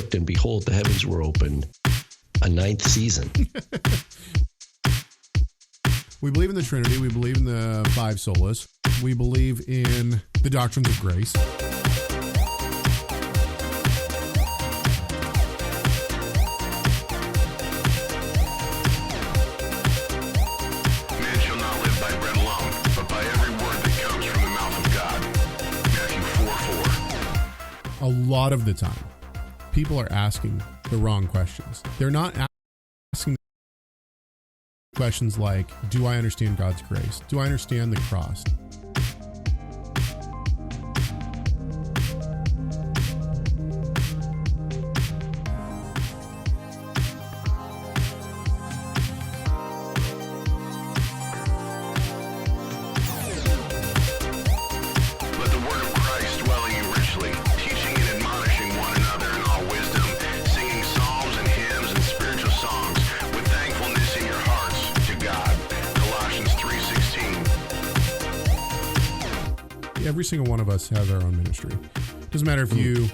looked, and behold, the heavens were opened. A ninth season. We believe in the Trinity. We believe in the five solas. We believe in the doctrines of grace. Man shall not live by bread alone, but by every word that comes from the mouth of God. Matthew 4:4. A lot of the time, people are asking the wrong questions. They're not asking questions like, do I understand God's grace? Do I understand the cross? Let the word of Christ dwell in you richly, teaching and admonishing one another in all wisdom, singing psalms and hymns and spiritual songs with thankfulness in your hearts to God. Colossians 3:16. Every single one of us has our own ministry. Doesn't matter if you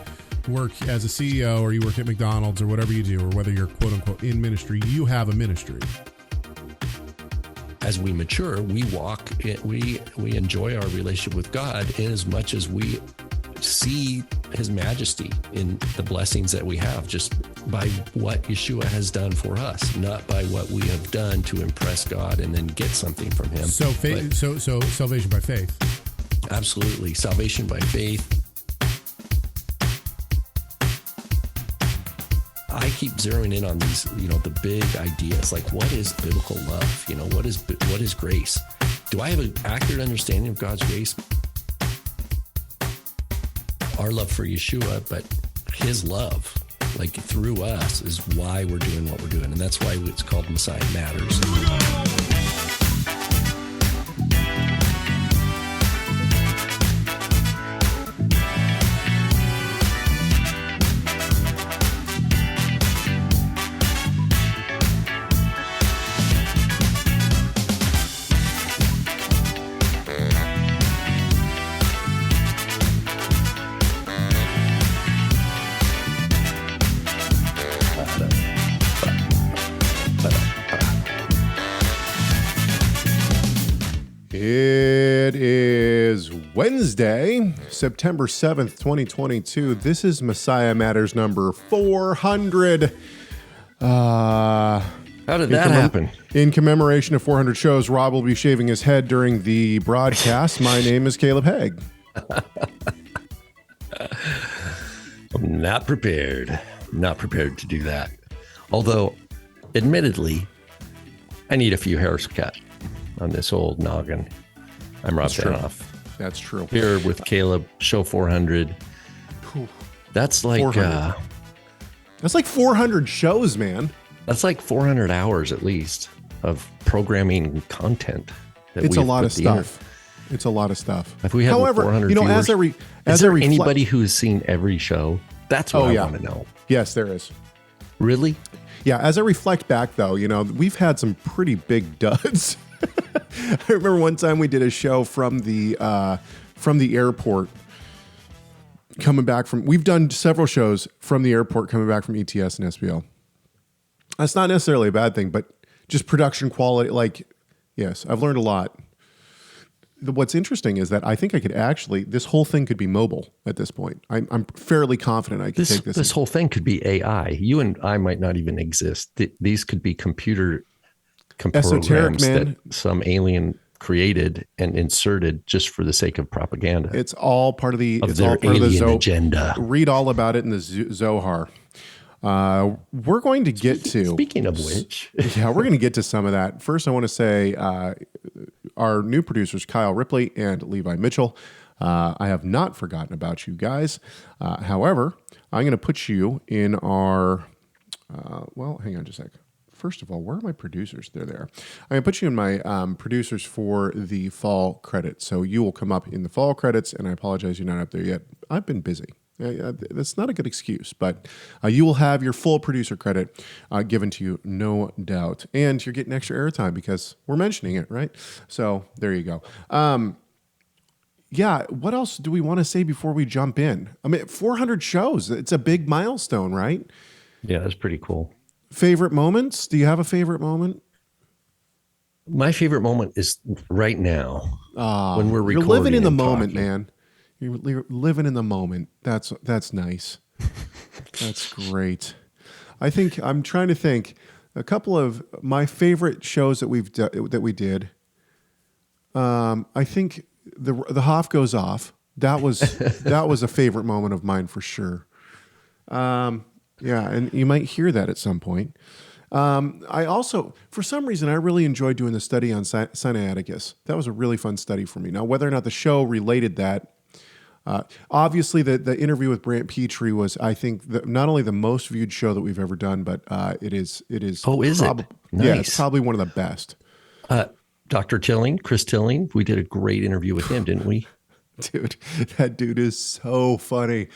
work as a CEO or you work at McDonald's or whatever you do, or whether you're quote unquote in ministry, you have a ministry. As we mature, we walk, we enjoy our relationship with God in as much as we see his majesty in the blessings that we have, just by what Yeshua has done for us, not by what we have done to impress God and then get something from him. So faith, so salvation by faith. Absolutely. Salvation by faith. I keep zeroing in on these, the big ideas, like what is biblical love? What is grace? Do I have an accurate understanding of God's grace? Our love for Yeshua, but his love, like through us, is why we're doing what we're doing. And that's why it's called Messiah Matters. It is Wednesday, September 7th, 2022. This is Messiah Matters number 400. How did that happen? In commemoration of 400 shows, Rob will be shaving his head during the broadcast. My name is Caleb Haig. I'm not prepared to do that. Although, admittedly, I need a few hairs cut on this old noggin. I'm Rob Vanhoff. That's true. Here with Caleb, show 400. That's like 400. That's like 400 shows, man. That's like 400 hours at least of programming content. It's a lot of stuff. It's a lot of stuff. If we have 400 viewers, is there anybody who has seen every show? That's what I want to know. Yes, there is. Really? Yeah. As I reflect back, though, we've had some pretty big duds. I remember one time we did a show from the airport coming back from. We've done several shows from the airport coming back from ETS and SBL. That's not necessarily a bad thing, but just production quality. Yes, I've learned a lot. What's interesting is that I think I could this whole thing could be mobile at this point. I'm fairly confident I could take this. This whole thing could be AI. You and I might not even exist. These could be computer esoteric, man, that some alien created and inserted just for the sake of propaganda. It's all part of the agenda. Read all about it in the Zohar. We're going to get to. Speaking of which, we're going to get to some of that. First, I want to say our new producers, Kyle Ripley and Levi Mitchel. I have not forgotten about you guys. However, I'm going to put you in our. Hang on just a sec. First of all, where are my producers? They're there. I'm going to put you in my producers for the fall credits. So you will come up in the fall credits, and I apologize you're not up there yet. I've been busy. That's not a good excuse, but you will have your full producer credit given to you, no doubt. And you're getting extra airtime because we're mentioning it, right? So there you go. yeah, what else do we want to say before we jump in? I mean, 400 shows. It's a big milestone, right? Yeah, that's pretty cool. Favorite moments? Do you have a favorite moment? My favorite moment is right now when we're recording. You're living in the and moment, talking. man. You're living in the moment. That's nice. That's great. I think I'm trying to think. A couple of my favorite shows that we did. I think the Hoff goes off. That was a favorite moment of mine for sure. Yeah, and you might hear that at some point. I also, for some reason, I really enjoyed doing the study on Sinaiticus. That was a really fun study for me. Now, whether or not the show related that, obviously the interview with Brant Petrie was, I think, not only the most viewed show that we've ever done, but it is. Oh, is it? Nice. Yeah, it's probably one of the best. Dr. Tilling, Chris Tilling, we did a great interview with him, didn't we? Dude, that dude is so funny.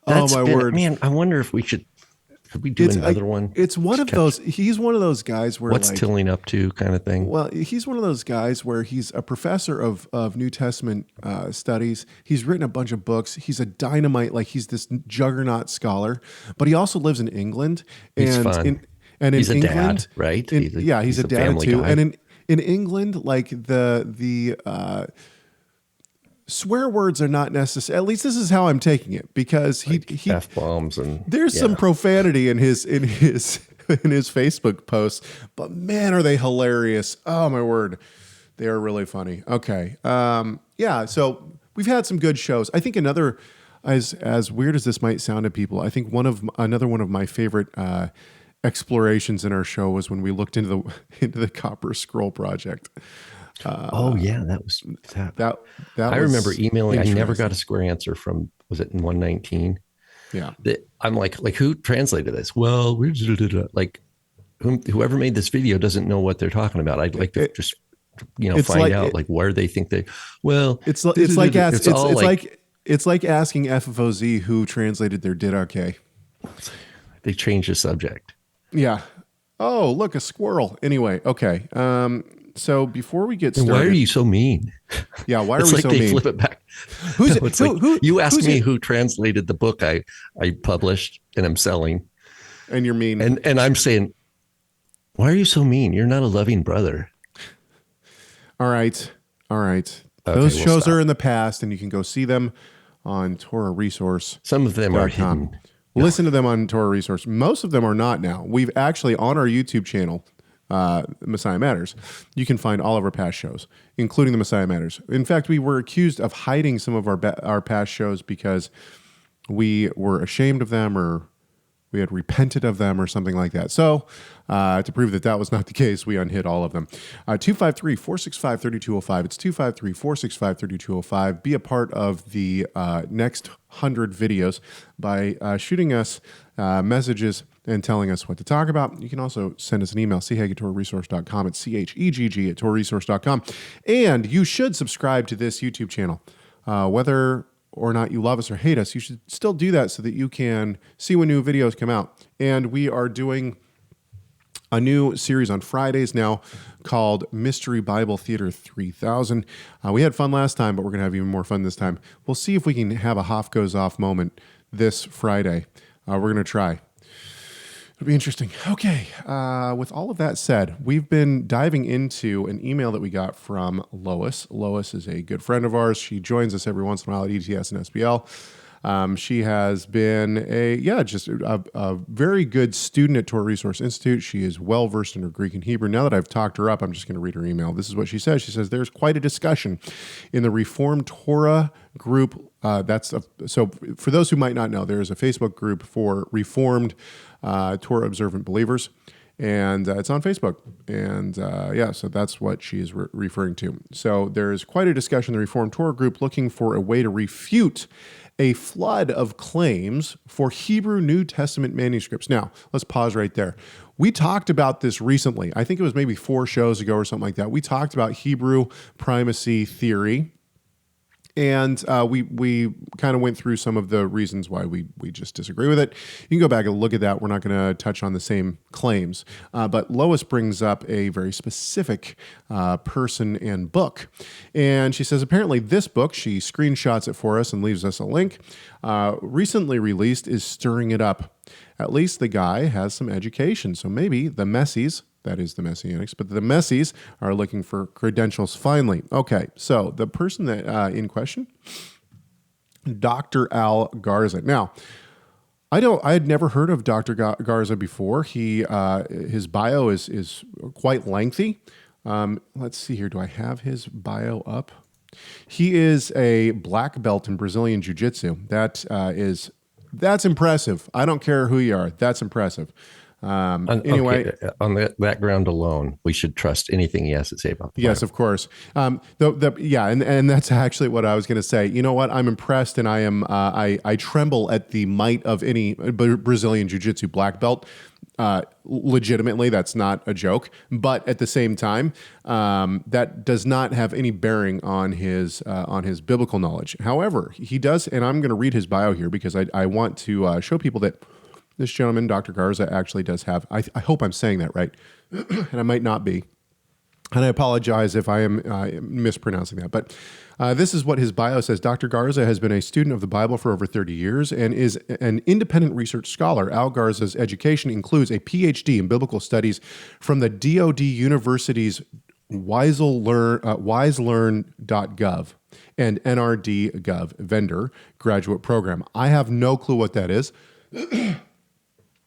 Oh my word, man! I wonder if could we do another one? It's one of those. He's one of those guys where what's Tilling up to, kind of thing. Well, he's one of those guys where he's a professor of New Testament studies. He's written a bunch of books. He's a dynamite, like he's this juggernaut scholar. But he also lives in England. He's fun. He's a England, dad, right? He's a dad too. Guy. And in England, like the swear words are not necessary. At least this is how I'm taking it, because he F-bombs and there's some profanity in his Facebook posts, but man, are they hilarious. Oh my word. They are really funny. Okay. Yeah. So we've had some good shows. I think another, as weird as this might sound to people, I think another one of my favorite, explorations in our show was when we looked into the Copper Scroll Project. Oh yeah, that was that I remember emailing. I never got a square answer from, was it in 119? Yeah. I'm like who translated this? Well, like whoever made this video doesn't know what they're talking about. I'd like to just find out like where they think they. Well, it's like asking FFOZ who translated their Didache. They changed the subject. Yeah. Oh, look, a squirrel. Anyway, okay. So before we get started, why are you so mean? Yeah, why are it's we like so they mean? Flip it back. You asked me who translated the book I published and I'm selling, and you're mean, and I'm saying, why are you so mean? You're not a loving brother. All right. Okay, Those shows are in the past, and you can go see them on Torah Resource. Some of them are hidden. Listen to them on Torah Resource. Most of them are not now. We've actually, on our YouTube channel, Messiah Matters, you can find all of our past shows, including the Messiah Matters. In fact, we were accused of hiding some of our past shows because we were ashamed of them, or we had repented of them, or something like that. So to prove that was not the case, we unhid all of them. 253-465-3205. It's 253-465-3205. Be a part of the next 100 videos by shooting us messages and telling us what to talk about. You can also send us an email, chegg@torahresource.com. It's chegg@torahresource.com. And you should subscribe to this YouTube channel. Whether or not you love us or hate us, you should still do that so that you can see when new videos come out. And we are doing a new series on Fridays now called Mystery Bible Theater 3000. We had fun last time, but we're going to have even more fun this time. We'll see if we can have a Hoff Goes Off moment this Friday. We're going to try. It'll be interesting. Okay. With all of that said, we've been diving into an email that we got from Lois. Lois is a good friend of ours. She joins us every once in a while at ETS and SBL. She has been a very good student at Torah Resource Institute. She is well-versed in her Greek and Hebrew. Now that I've talked her up, I'm just going to read her email. This is what she says. She says, there's quite a discussion in the Reformed Torah group. So for those who might not know, there is a Facebook group for Reformed Torah observant believers. And it's on Facebook. And so that's what she is referring to. So there's quite a discussion in the Reformed Torah group looking for a way to refute a flood of claims for Hebrew New Testament manuscripts. Now, let's pause right there. We talked about this recently. I think it was maybe 4 shows ago or something like that. We talked about Hebrew primacy theory And we kind of went through some of the reasons why we just disagree with it. You can go back and look at that. We're not going to touch on the same claims. But Lois brings up a very specific person and book. And she says, apparently this book, she screenshots it for us and leaves us a link, recently released, is stirring it up. At least the guy has some education. So maybe the Messies, that is the Messianics, but the Messies are looking for credentials finally. Okay, so the person that in question, Dr. Al Garza. Now, I had never heard of Dr. Garza before. His bio is quite lengthy. Let's see here. Do I have his bio up? He is a black belt in Brazilian Jiu-Jitsu. That's impressive. I don't care who you are. That's impressive. Anyway, okay. On that background alone, we should trust anything he has to say about the yes, Bible. of course. And that's actually what I was going to say. You know what? I'm impressed, and I tremble at the might of any Brazilian Jiu-Jitsu black belt. Legitimately, that's not a joke. But at the same time, that does not have any bearing on his biblical knowledge. However, he does, and I'm going to read his bio here because I want to show people that this gentleman, Dr. Garza, actually does have, I hope I'm saying that right, and I might not be, and I apologize if I am mispronouncing that, but this is what his bio says. Dr. Garza has been a student of the Bible for over 30 years and is an independent research scholar. Al Garza's education includes a PhD in biblical studies from the DoD University's wiselearn.gov and NRD.gov vendor graduate program. I have no clue what that is.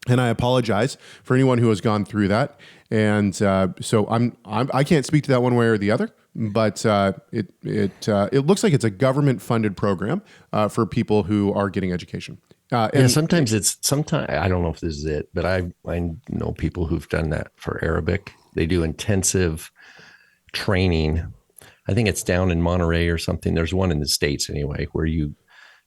And I apologize for anyone who has gone through that. And so I can't speak to that one way or the other, but it looks like it's a government-funded program for people who are getting education. Sometimes I don't know if this is it, but I know people who've done that for Arabic. They do intensive training. I think it's down in Monterey or something. There's one in the States anyway, where you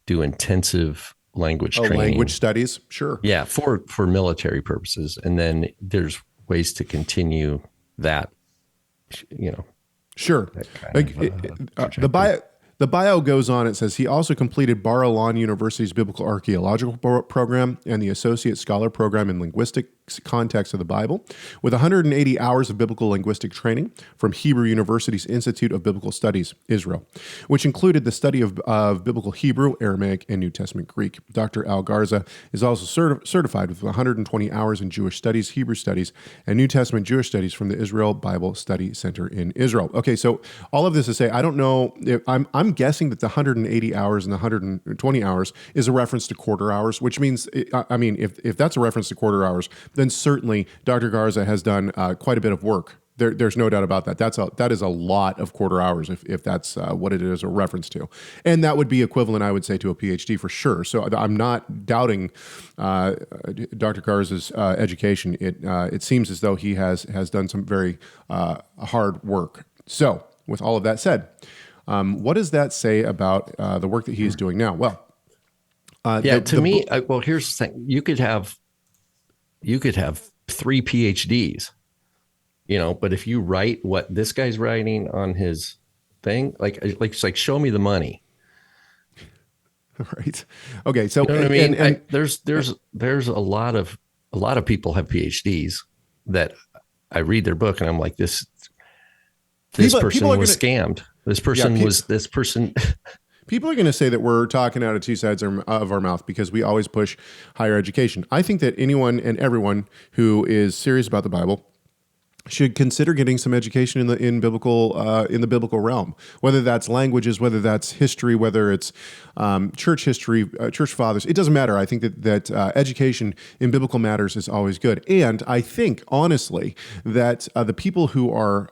do intensive language training. Language studies, sure. Yeah, for military purposes. And then there's ways to continue that, Sure. The bio goes on. It says he also completed Bar-Ilan University's Biblical Archaeological Program and the Associate Scholar Program in Linguistics Context of the Bible, with 180 hours of biblical linguistic training from Hebrew University's Institute of Biblical Studies, Israel, which included the study of Biblical Hebrew, Aramaic, and New Testament Greek. Dr. Al Garza is also certified with 120 hours in Jewish Studies, Hebrew Studies, and New Testament Jewish Studies from the Israel Bible Study Center in Israel. Okay, so all of this to say, I don't know, I'm guessing that the 180 hours and the 120 hours is a reference to quarter hours, which means, if that's a reference to quarter hours, then certainly Dr. Garza has done quite a bit of work. There's no doubt about that. That is a lot of quarter hours if that's what it is a reference to. And that would be equivalent, I would say, to a PhD for sure. So I'm not doubting Dr. Garza's education. It seems as though he has done some very hard work. So with all of that said, what does that say about the work that he is doing now? Well, here's the thing. You could have 3 PhDs, but if you write what this guy's writing on his thing, it's like, show me the money. Right. Okay. So, you know what I mean? And there's a lot of people have PhDs that I read their book and I'm like, this person was scammed. This person. People are going to say that we're talking out of two sides of our mouth because we always push higher education. I think that anyone and everyone who is serious about the Bible should consider getting some education in the biblical realm, whether that's languages, whether that's history, whether it's church history, church fathers. It doesn't matter. I think that education in biblical matters is always good, and I think honestly that the people who are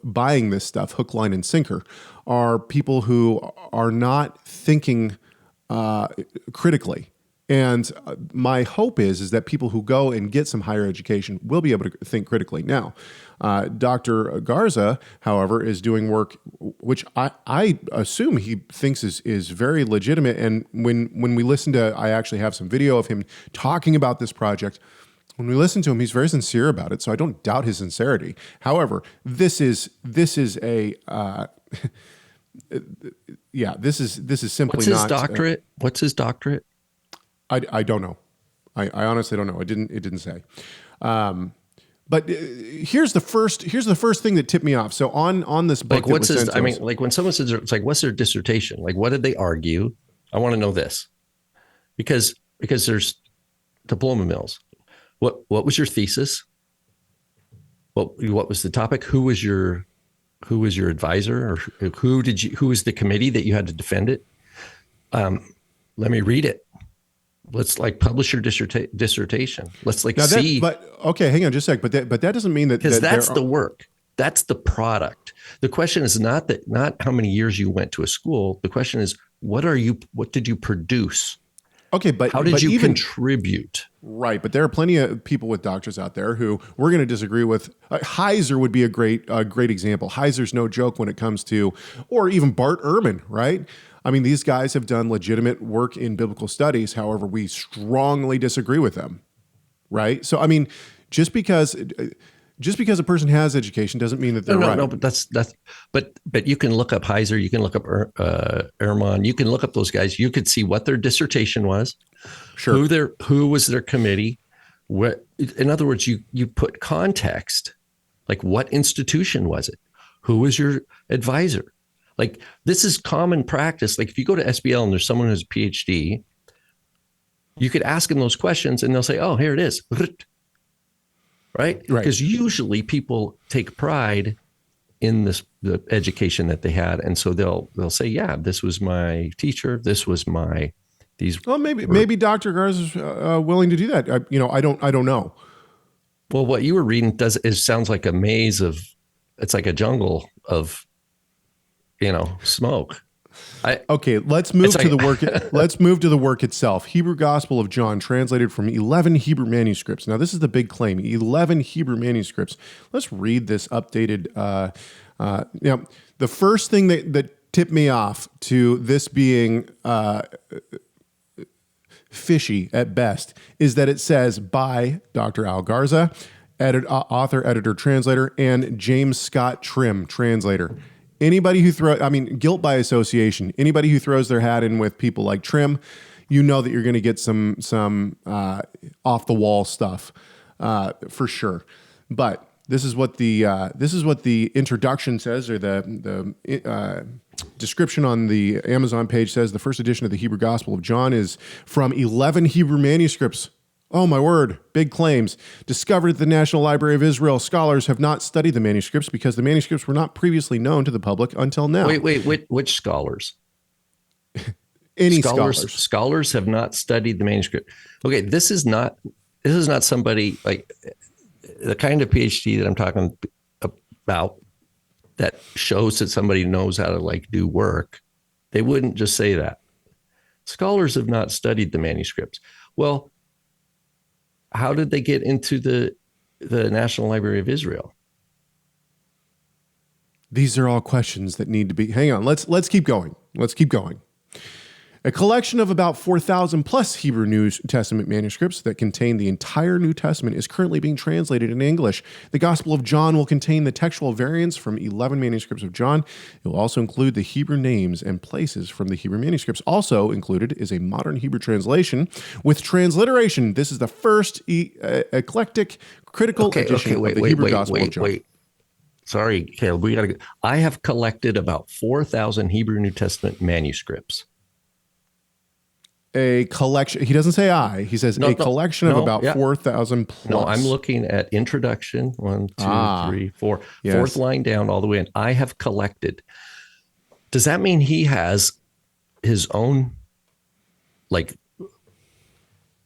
buying this stuff, hook, line, and sinker, are people who are not thinking critically. And my hope is that people who go and get some higher education will be able to think critically. Now, Dr. Garza, however, is doing work which I assume he thinks is very legitimate. And when we listen to, I actually have some video of him talking about this project. When we listen to him, he's very sincere about it, so I don't doubt his sincerity. However, this is a yeah, this is simply What's his not doctorate? What's his doctorate? I don't know. I honestly don't know. It didn't say. But here's the first thing that tipped me off. So on this book, Like, what's his? I mean, like when someone says it's like, what's their dissertation? Like, what did they argue? I want to know this, because there's diploma mills. What was your thesis? What was the topic? Who was your advisor, or who was the committee that you had to defend it? Let me read it. Let's like publish your dissertation. Let's like see. But okay, hang on just a sec. But that doesn't mean that, because that's the work. That's the product. The question is not how many years you went to a school. The question is, what did you produce? Okay, but how did you contribute? Right, but there are plenty of people with doctors out there who we're going to disagree with. Heiser would be a great example. Heiser's no joke when it comes to, or even Bart Ehrman, right? I mean, these guys have done legitimate work in biblical studies. However, we strongly disagree with them, right? So, I mean, just because a person has education doesn't mean that they're right. No, but you can look up Heiser, you can look up Ehrman, you can look up those guys. You could see what their dissertation was, sure, who was their committee. In other words, you put context, like what institution was it? Who was your advisor? Like, this is common practice. Like, if you go to SBL and there's someone who's a PhD, you could ask them those questions and they'll say, oh, here it is. Right? Because usually people take pride in the education that they had. And so they'll say, yeah, this was my teacher. This was well, maybe Dr. Garza is willing to do that. I don't know. Well, what you were reading sounds like a maze it's like a jungle of, smoke. Okay, let's move to the work. Let's move to the work itself. Hebrew Gospel of John, translated from 11 Hebrew manuscripts. Now, this is the big claim: 11 Hebrew manuscripts. Let's read this updated. The first thing that tipped me off to this being fishy at best is that it says by Dr. Al Garza, author, editor, translator, and James Scott Trimm, translator. Anybody who guilt by association, anybody who throws their hat in with people like Trimm, you know that you're going to get some off the wall stuff for sure. But this is what the introduction says, or the description on the Amazon page says. The first edition of the Hebrew Gospel of John is from 11 Hebrew manuscripts. Oh, my word. Big claims. Discovered at the National Library of Israel. Scholars have not studied the manuscripts because the manuscripts were not previously known to the public until now. Wait, which scholars? Any scholars. Scholars have not studied the manuscript. Okay, this is not somebody like the kind of PhD that I'm talking about that shows that somebody knows how to like do work. They wouldn't just say that. Scholars have not studied the manuscripts. Well, how did they get into the National Library of Israel? These are all questions that need to be. Hang on. Let's keep going. Let's keep going. A collection of about 4,000 plus Hebrew New Testament manuscripts that contain the entire New Testament is currently being translated into English. The Gospel of John will contain the textual variants from 11 manuscripts of John. It will also include the Hebrew names and places from the Hebrew manuscripts. Also included is a modern Hebrew translation with transliteration. This is the first eclectic critical edition of the Hebrew Gospel of John. Sorry, Caleb, I have collected about 4,000 Hebrew New Testament manuscripts. A collection. He doesn't say he says collection of about 4,000 plus. No, I'm looking at introduction. 1, 2, 3, 4. Yes. Fourth line down all the way in. I have collected. Does that mean he has his own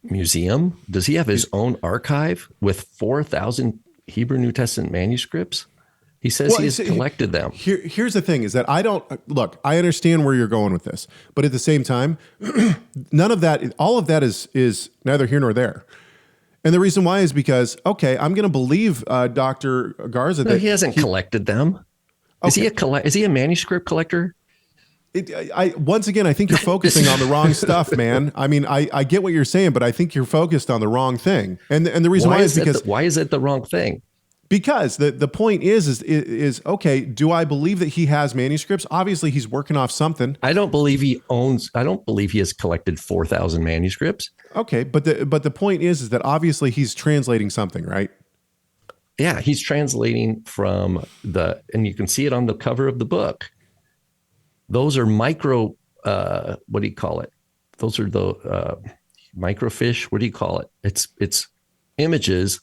museum? Does he have his own archive with 4,000 Hebrew New Testament manuscripts? He says he has collected them. Here's the thing is that I understand where you're going with this, but at the same time, all of that is neither here nor there. And the reason why is because, I'm going to believe Dr. Garza that he hasn't collected them. Okay. Is he a manuscript collector? Once again, I think you're focusing on the wrong stuff, man. I mean, I get what you're saying, but I think you're focused on the wrong thing. And the reason why is because why is it the wrong thing? Because the point is okay, do I believe that he has manuscripts? Obviously, he's working off something. I don't believe he has collected 4,000 manuscripts. Okay, but the point is that obviously he's translating something, right? Yeah, he's translating from and you can see it on the cover of the book. Those are micro, what do you call it? Those are the microfiche. What do you call it? It's images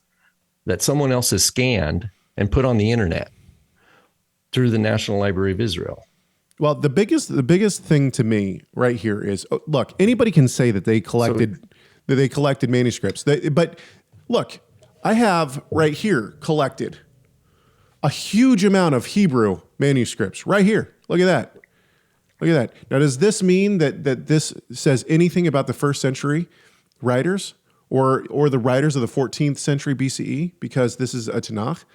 that someone else has scanned and put on the internet through the National Library of Israel. Well, the biggest thing to me right here is, look, anybody can say that they collected manuscripts. But look, I have right here collected a huge amount of Hebrew manuscripts right here. Look at that. Look at that. Now, does this mean that this says anything about the first century writers or the writers of the 14th century BCE because this is a Tanakh?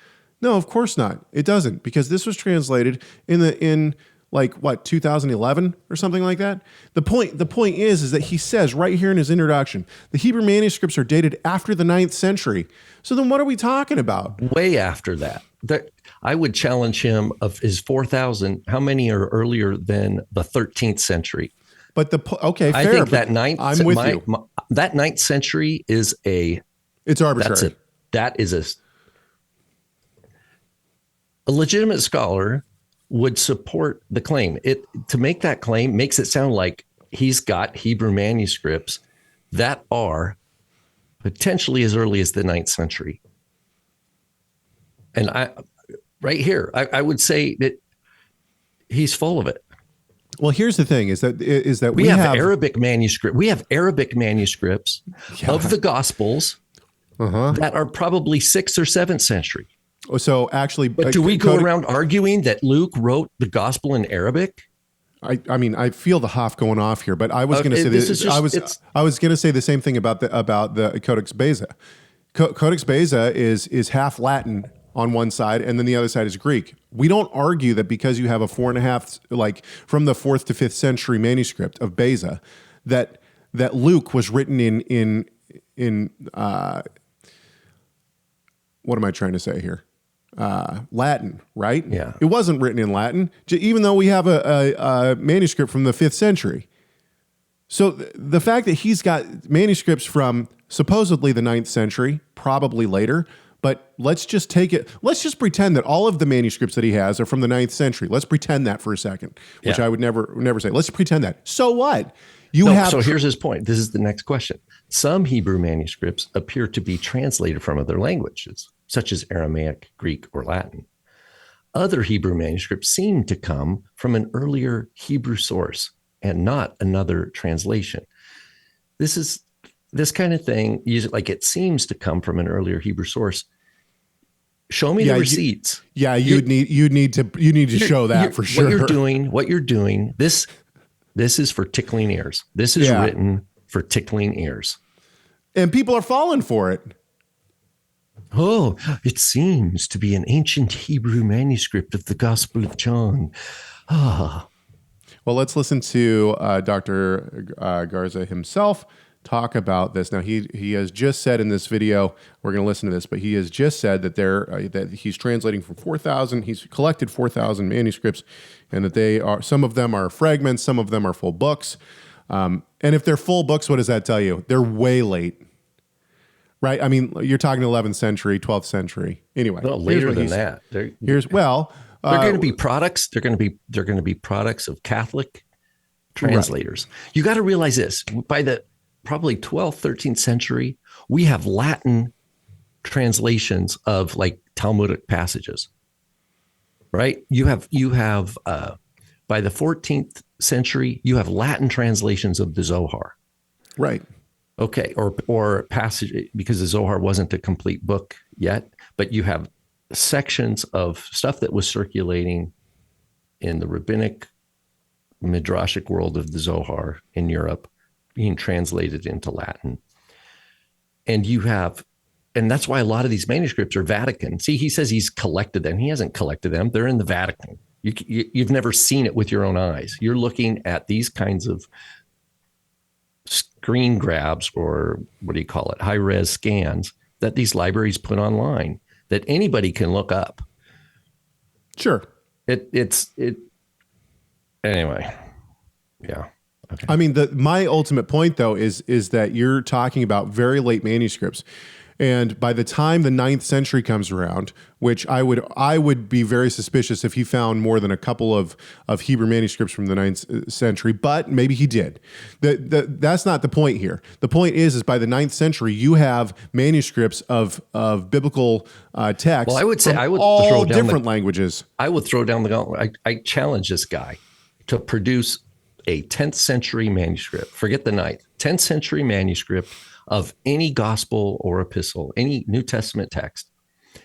No, of course not. It doesn't, because this was translated in 2011 or something like that. The point is that he says right here in his introduction, the Hebrew manuscripts are dated after the 9th century. So then what are we talking about? Way after that. I would challenge him of his 4,000. How many are earlier than the 13th century? But fair. I think that ninth. I'm with you. That 9th century is it's arbitrary. That is a legitimate scholar would support the claim. To make that claim makes it sound like he's got Hebrew manuscripts that are potentially as early as the 9th century. And I would say that he's full of it. Well, here's the thing: is that we have Arabic manuscript. We have Arabic manuscripts of the Gospels that are probably 6th or 7th century. So actually, but do we go around arguing that Luke wrote the Gospel in Arabic? I mean, I feel the Hoff going off here, but I was going to say this. I was going to say the same thing about the Codex Beza. Codex Beza is half Latin on one side, and then the other side is Greek. We don't argue that because you have a 4.5, from the 4th to 5th century manuscript of Beza, that Luke was written in what am I trying to say here? Latin, right? Yeah. It wasn't written in Latin, even though we have a manuscript from the 5th century. So the fact that he's got manuscripts from supposedly the 9th century, probably later, but let's just pretend that all of the manuscripts that he has are from the 9th century. Let's pretend that for a second, which I would never say. Let's pretend that. So what? So here's his point. This is the next question. Some Hebrew manuscripts appear to be translated from other languages, such as Aramaic, Greek, or Latin. Other Hebrew manuscripts seem to come from an earlier Hebrew source and not another translation. This kind of thing, it seems to come from an earlier Hebrew source. Show me the receipts. You'd need to show that for sure. What you're doing. This is for tickling ears. This is written for tickling ears. And people are falling for it. Oh, it seems to be an ancient Hebrew manuscript of the Gospel of John. Well, let's listen to Dr. Garza himself talk about this. Now, he has just said in this video, we're going to listen to this, but he has just said that that he's translating from 4,000. He's collected 4,000 manuscripts, and that some of them are fragments, some of them are full books. And if they're full books, what does that tell you? They're way late, right? I mean, you're talking 11th century, 12th century. Anyway, no, later than that. They're going to be products. They're going to be products of Catholic translators. Right. You got to realize this: by the probably 12th, 13th century, we have Latin translations of Talmudic passages, right? You have by the 14th century, you have Latin translations of the Zohar. Right. Okay. Or passage, because the Zohar wasn't a complete book yet, but you have sections of stuff that was circulating in the rabbinic midrashic world of the Zohar in Europe being translated into Latin. And that's why a lot of these manuscripts are Vatican. See, he says he's collected them. He hasn't collected them. They're in the Vatican. You've never seen it with your own eyes. You're looking at these kinds of screen grabs, or what do you call it? High-res scans that these libraries put online. that anybody can look up. Sure. Anyway. Yeah. Okay. I mean, my ultimate point, though, is that you're talking about very late manuscripts. And by the time the 9th century comes around, which I would be very suspicious if he found more than a couple of Hebrew manuscripts from the 9th century, but maybe he did. That's not the point here. The point is by the 9th century, you have manuscripts of biblical texts. Well, I would say I would all throw down different languages. I would throw down the gauntlet. I challenge this guy to produce a 10th century manuscript. Forget the 9th. 10th century manuscript of any gospel or epistle, any New Testament text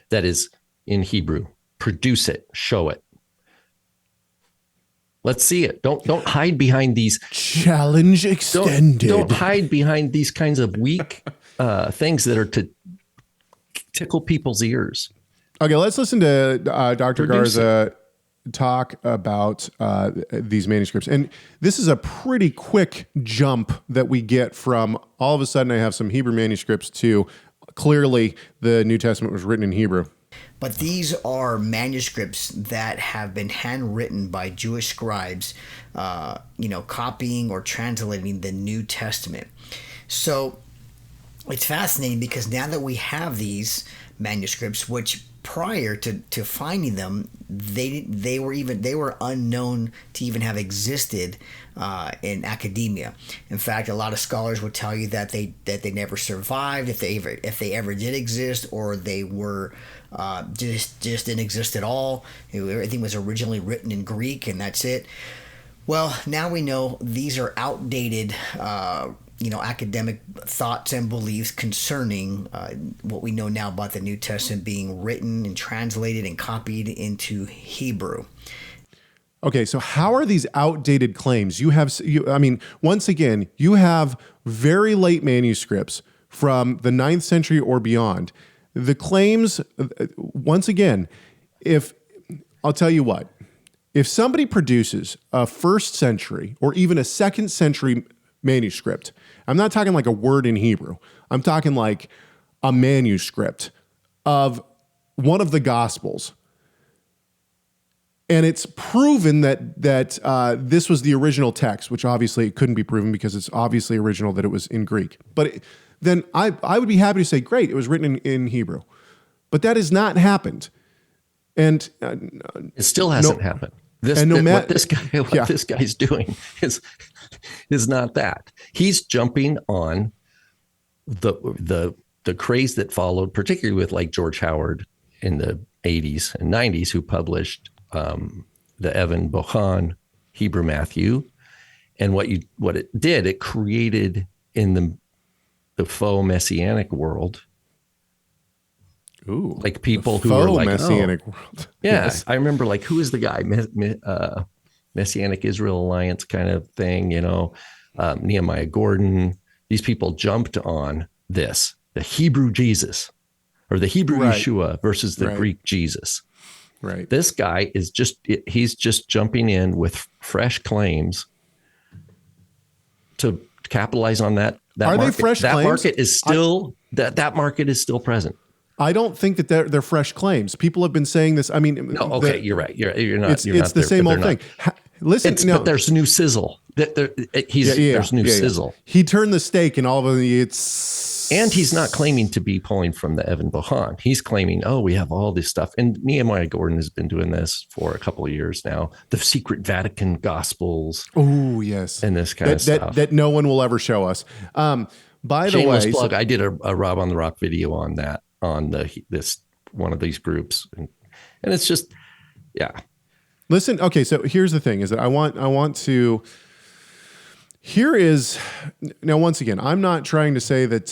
that is in Hebrew. Produce it, show it. Let's see it. Don't hide behind these challenge extended. Don't hide behind these kinds of weak things that are to tickle people's ears. Okay, let's listen to Dr. Garza talk about these manuscripts. And this is a pretty quick jump that we get from all of a sudden I have some Hebrew manuscripts to clearly the New Testament was written in Hebrew. But these are manuscripts that have been handwritten by Jewish scribes, copying or translating the New Testament. So it's fascinating because now that we have these manuscripts, which prior to finding them, they were unknown to even have existed in academia. In fact, a lot of scholars would tell you that they never survived, if they ever did exist, or they were just didn't exist at all. Everything was originally written in Greek, and that's it. Well, now we know these are outdated academic thoughts and beliefs concerning what we know now about the New Testament being written and translated and copied into Hebrew. Okay, so how are these outdated claims? Once again, you have very late manuscripts from the 9th century or beyond. The claims, once again, I'll tell you what, if somebody produces a 1st century or even a 2nd century manuscript, I'm not talking like a word in Hebrew. I'm talking like a manuscript of one of the Gospels. And it's proven that this was the original text, which obviously it couldn't be proven because it's obviously original that it was in Greek. But then I would be happy to say, great, it was written in Hebrew. But that has not happened. And it still hasn't happened. What this guy's doing is not that. He's jumping on the craze that followed, particularly with like George Howard in the 80s and 90s, who published the Evan Bohan Hebrew Matthew. And what it did, it created in the faux messianic world. Ooh, like people who are like messianic world. Yeah, Yes. I remember like, who is the guy? Messianic Israel Alliance kind of thing, Nehemiah Gordon. These people jumped on this, the Hebrew Jesus or the Hebrew Yeshua versus the Greek Jesus. Right. This guy he's just jumping in with fresh claims to capitalize on that. Are market. they fresh that claims? Market is still that market is still present. I don't think that they're fresh claims. People have been saying this. I mean, no, okay, you're right. You're not. It's not the same old thing. Listen, but there's new sizzle. There's new sizzle. He turned the steak, and all of a sudden And he's not claiming to be pulling from the Evan Bohan. He's claiming, we have all this stuff. And Nehemiah Gordon has been doing this for a couple of years now. The secret Vatican Gospels. Oh, yes. And this kind of stuff. That no one will ever show us. By the way, plug. I did a Rob on the Rock video on that, on this one of these groups. And it's just, yeah. Listen, okay, so here's the thing is that I want to... Here is, now once again, I'm not trying to say that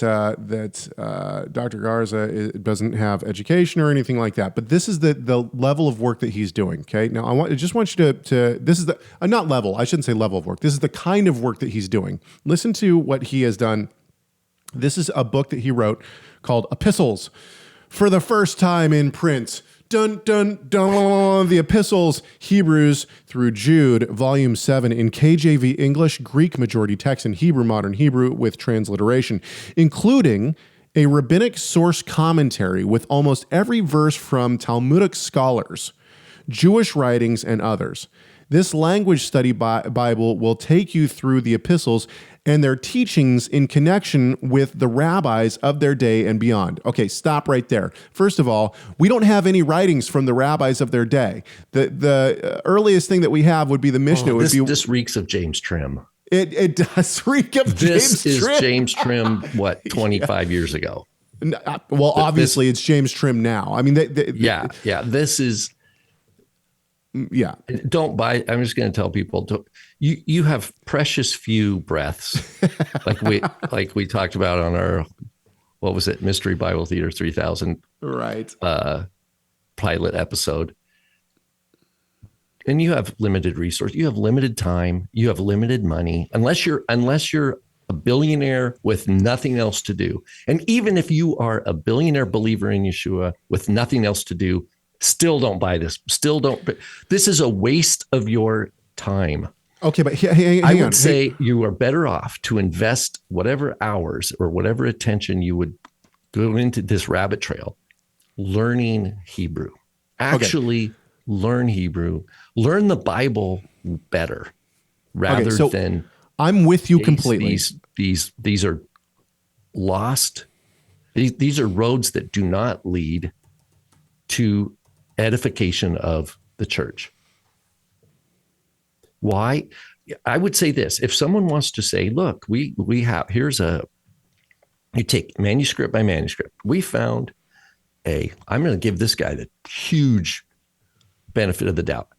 Dr. Garza doesn't have education or anything like that, but this is the level of work that he's doing, okay? Now, I just want you to this is the, not level, I shouldn't say level of work, this is the kind of work that he's doing. Listen to what he has done. This is a book that he wrote called Epistles, for the first time in print. Dun, dun, dun, the Epistles, Hebrews through Jude, Volume 7, in KJV English, Greek majority text, and Hebrew modern Hebrew with transliteration, including a rabbinic source commentary with almost every verse from Talmudic scholars, Jewish writings, and others. This language study Bible will take you through the epistles and their teachings in connection with the rabbis of their day and beyond. Okay, stop right there. First of all, we don't have any writings from the rabbis of their day. The earliest thing that we have would be the Mishnah. This reeks of James Trimm. It does reek of James Trimm. This is James Trimm, 25 years ago? Well, obviously it's James Trimm now. I mean, this is... Yeah. Don't buy. I'm just going to tell people, you have precious few breaths, like we talked about on our, what was it, Mystery Bible Theater 3000, right? Pilot episode. And you have limited resource. You have limited time. You have limited money. Unless you're a billionaire with nothing else to do, and even if you are a billionaire believer in Yeshua with nothing else to do, still don't buy this. Still don't. This is a waste of your time. Okay, but hang I on. would say you are better off to invest whatever hours or whatever attention you would go into this rabbit trail, learning Hebrew. Actually learn Hebrew. Learn the Bible better rather than. I'm with you completely. These are lost. These are roads that do not lead to edification of the church. Why? I would say this: if someone wants to say, "Look, you take manuscript by manuscript. We found I'm going to give this guy the huge benefit of the doubt.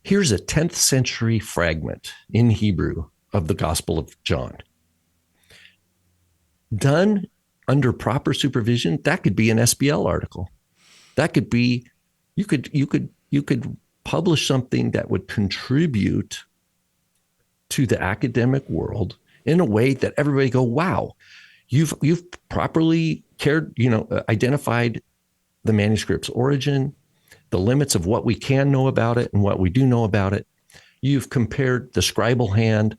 Here's a 10th century fragment in Hebrew of the Gospel of John. Done under proper supervision, that could be an SBL article. That could be, you could publish something that would contribute to the academic world in a way that everybody go, wow, you've properly identified the manuscript's origin, the limits of what we can know about it and what we do know about it. You've compared the scribal hand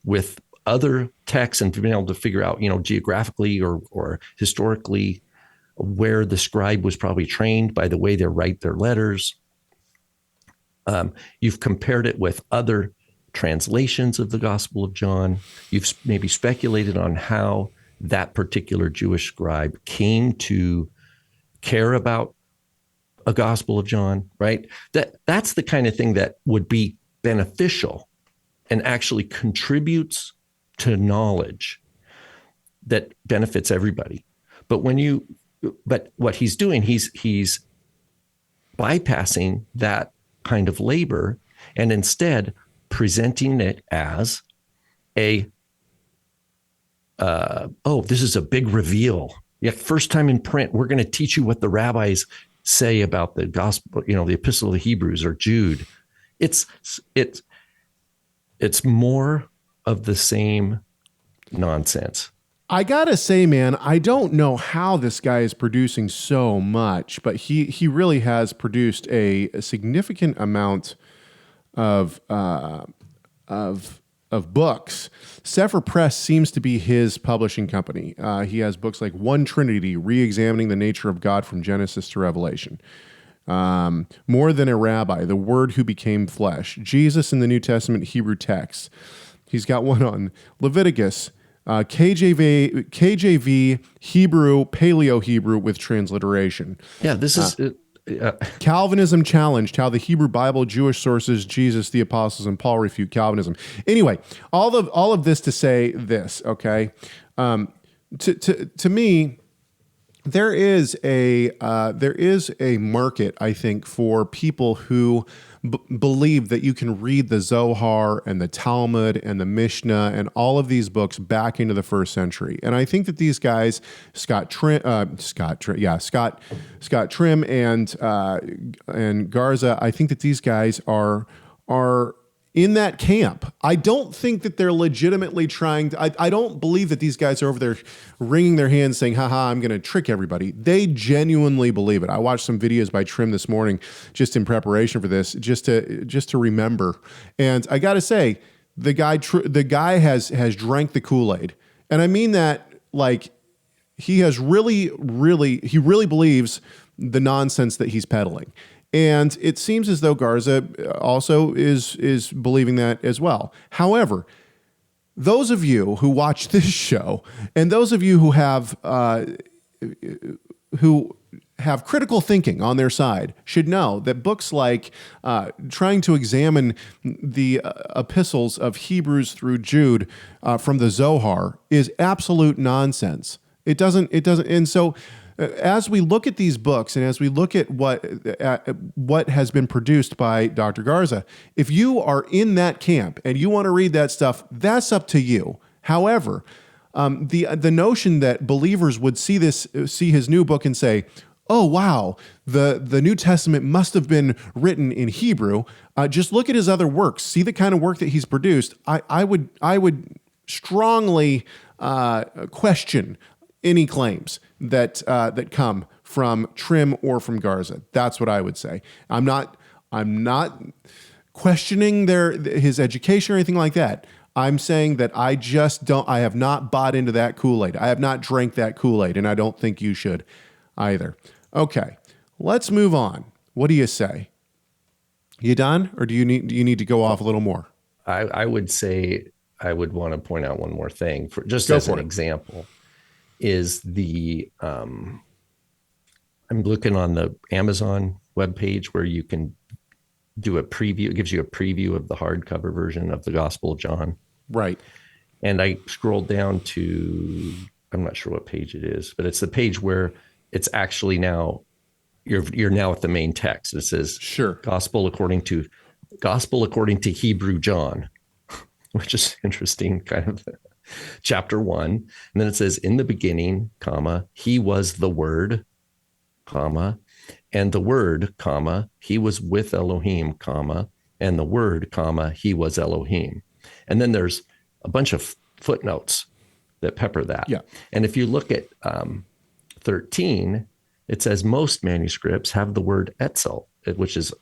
with other texts and been able to figure out, geographically or historically where the scribe was probably trained by the way they write their letters. You've compared it with other translations of the Gospel of John. You've maybe speculated on how that particular Jewish scribe came to care about a Gospel of John, right? That's the kind of thing that would be beneficial and actually contributes to knowledge that benefits everybody. But what he's doing, he's bypassing that kind of labor and instead presenting it as this is a big reveal. Yeah, first time in print, we're going to teach you what the rabbis say about the gospel, the Epistle of the Hebrews or Jude. It's more of the same nonsense. I gotta say, man, I don't know how this guy is producing so much, but he really has produced a significant amount of books. Sefer Press seems to be his publishing company. He has books like One Trinity, Re-examining the Nature of God from Genesis to Revelation. More Than a Rabbi, The Word Who Became Flesh, Jesus in the New Testament Hebrew Text. He's got one on Leviticus, KJV, Hebrew, Paleo Hebrew with transliteration. Yeah, this is... Calvinism Challenged, How the Hebrew Bible, Jewish Sources, Jesus, the Apostles, and Paul Refute Calvinism. Anyway, all of this to say this, okay? To me, there is a market, I think, for people who believe that you can read the Zohar and the Talmud and the Mishnah and all of these books back into the first century. And I think that these guys, Scott Trimm and Garza, I think that these guys are in that camp. I don't think that they're legitimately trying to, I don't believe that these guys are over there wringing their hands saying, haha, I'm going to trick everybody. They genuinely believe it. I watched some videos by Trimm this morning just in preparation for this, just to remember. And I got to say, the guy has drank the Kool-Aid. And I mean that like he really believes the nonsense that he's peddling. And it seems as though Garza also is believing that as well. However, those of you who watch this show and those of you who have critical thinking on their side should know that books like trying to examine the epistles of Hebrews through Jude from the Zohar is absolute nonsense. It doesn't. And so as we look at these books and as we look at what has been produced by Dr. Garza, if you are in that camp and you want to read that stuff, that's up to you. However, the notion that believers would see his new book and say, "Oh wow, the New Testament must have been written in Hebrew." Just look at his other works. See the kind of work that he's produced. I would strongly question any claims that come from Trimm or from Garza. That's what I would say. I'm not questioning his education or anything like that. I'm saying that I have not bought into that Kool-Aid. I have not drank that Kool-Aid, and I don't think you should either. Okay, let's move on. What do you say? You done, or do you need to go off a little more? I would say I would want to point out one more thing as an example. Is I'm looking on the Amazon webpage where you can do a preview. It gives you a preview of the hardcover version of the Gospel of John. Right. And I scrolled down to, I'm not sure what page it is, but it's the page where it's actually now, you're now at the main text. It says, sure, Gospel according to Hebrew John, which is interesting, kind of. Chapter 1, and then it says, in the beginning, comma, he was the Word, comma, and the Word, comma, he was with Elohim, comma, and the Word, comma, he was Elohim. And then there's a bunch of footnotes that pepper that. Yeah. And if you look at 13, it says most manuscripts have the word etzel, which is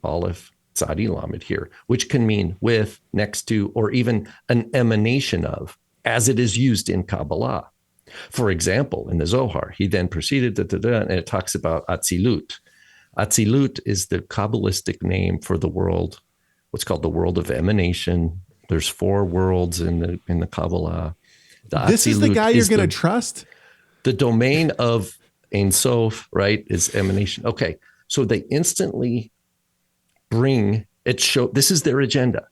Aleph, Tzadi, Lamed here, which can mean with, next to, or even an emanation of, as it is used in Kabbalah. For example, in the Zohar, he then proceeded, and it talks about Atzilut. Atzilut is the Kabbalistic name for the world, what's called the world of emanation. There's 4 worlds in the Kabbalah. This is the guy you're going to trust? The domain of Ein Sof, right, is emanation. Okay, so they instantly bring it. This is their agenda.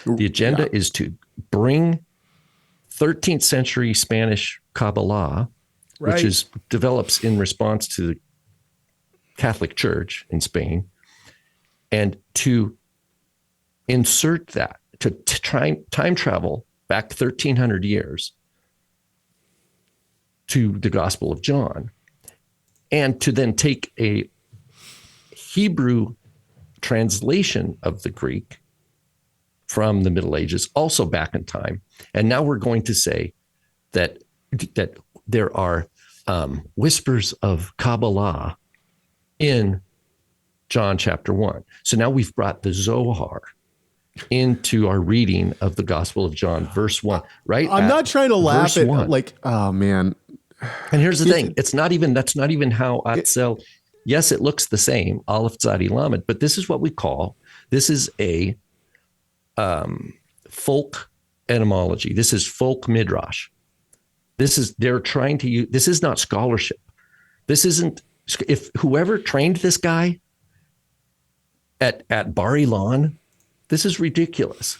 The agenda is to bring 13th century Spanish Kabbalah, right, which develops in response to the Catholic Church in Spain, and to insert that, to try time travel back 1,300 years to the Gospel of John, and to then take a Hebrew translation of the Greek from the Middle Ages, also back in time. And now we're going to say that there are whispers of Kabbalah in John chapter 1. So now we've brought the Zohar into our reading of the Gospel of John, verse 1, right? I'm not trying to laugh at, like, oh man. And here's the thing. That's not even how Atzel, yes, it looks the same, Aleph, Tzadi, Lamed, but this is what we call, this is a folk etymology. This is folk midrash. They're trying to use, this is not scholarship. This isn't, if whoever trained this guy at Bar Ilan, this is ridiculous.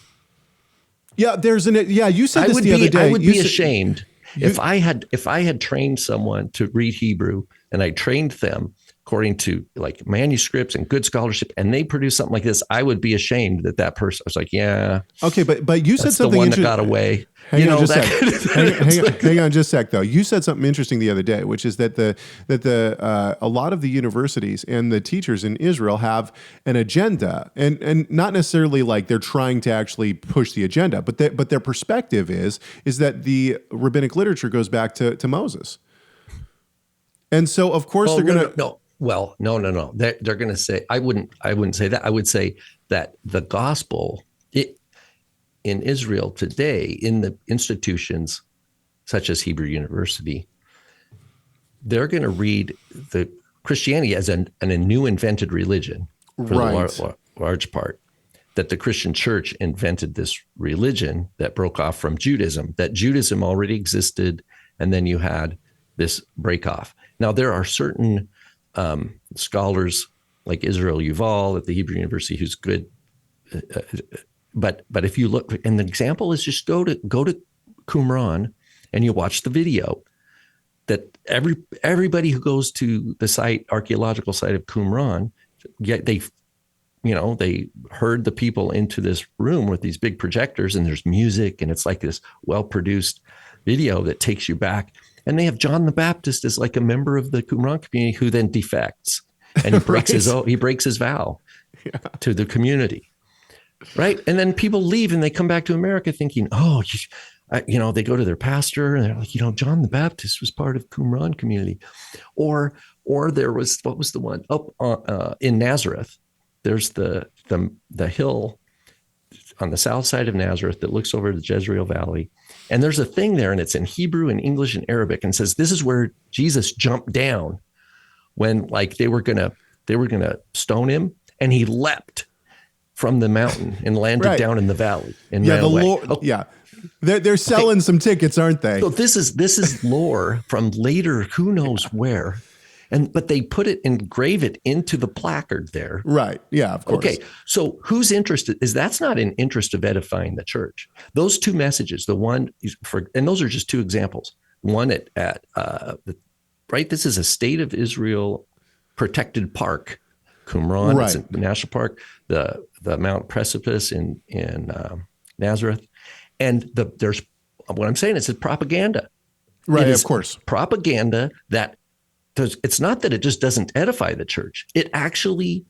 Yeah, you said this the other day. I would be ashamed if I had trained someone to read Hebrew and I trained them according to like manuscripts and good scholarship, and they produce something like this. I would be ashamed that person. I was like, yeah. Okay, but you said something the one that got away. Hang on just a sec, though. You said something interesting the other day, which is that a lot of the universities and the teachers in Israel have an agenda, and not necessarily like they're trying to actually push the agenda, but their perspective is that the rabbinic literature goes back to Moses, and so of course they're going to no. Well, no. They're going to say, I wouldn't say that. I would say that the gospel in Israel today, in the institutions such as Hebrew University, they're going to read the Christianity as a new invented religion for the large part, that the Christian church invented this religion that broke off from Judaism, that Judaism already existed, and then you had this break off. Now, there are certain scholars like Israel Yuval at the Hebrew University who's good, but if you look, and the example is just go to Qumran and you watch the video. That everybody who goes to the archaeological site of Qumran, they herd the people into this room with these big projectors, and there's music, and it's like this well-produced video that takes you back. And they have John the Baptist as like a member of the Qumran community who then defects, and he breaks his vow to the community, right? And then people leave and they come back to America thinking, they go to their pastor and they're like, John the Baptist was part of Qumran community, or there was, what was the one up in Nazareth? There's the hill on the south side of Nazareth that looks over the Jezreel Valley, and there's a thing there, and it's in Hebrew and English and Arabic, and says this is where Jesus jumped down when they were gonna stone him, and he leapt from the mountain and landed down in the valley and ran away. They're selling some tickets, aren't they? So this is lore from later, who knows where, but they engrave it into the placard there. Right. Yeah, of course. Okay. So who's interested? That's not in interest of edifying the church. Those two messages, and those are just two examples. One this is a state of Israel protected park, Qumran, it's a national park, the Mount Precipice in Nazareth. And there's what I'm saying is it's propaganda. Right, of course. Propaganda that it's not that it just doesn't edify the church. It actually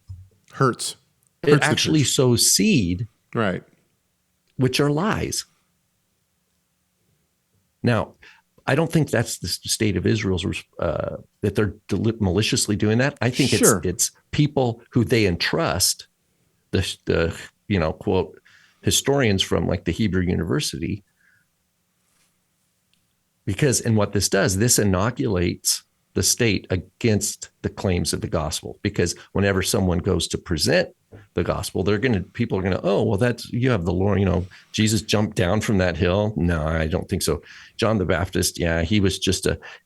hurts. It actually sows seed. Right. Which are lies. Now, I don't think that's the state of Israel's that they're maliciously doing that. I think it's people who they entrust the quote historians from like the Hebrew University, and what this does, this inoculates the state against the claims of the gospel, because whenever someone goes to present the gospel, people are gonna, you have the Lord, Jesus jumped down from that hill. No, I don't think so. John the Baptist, he was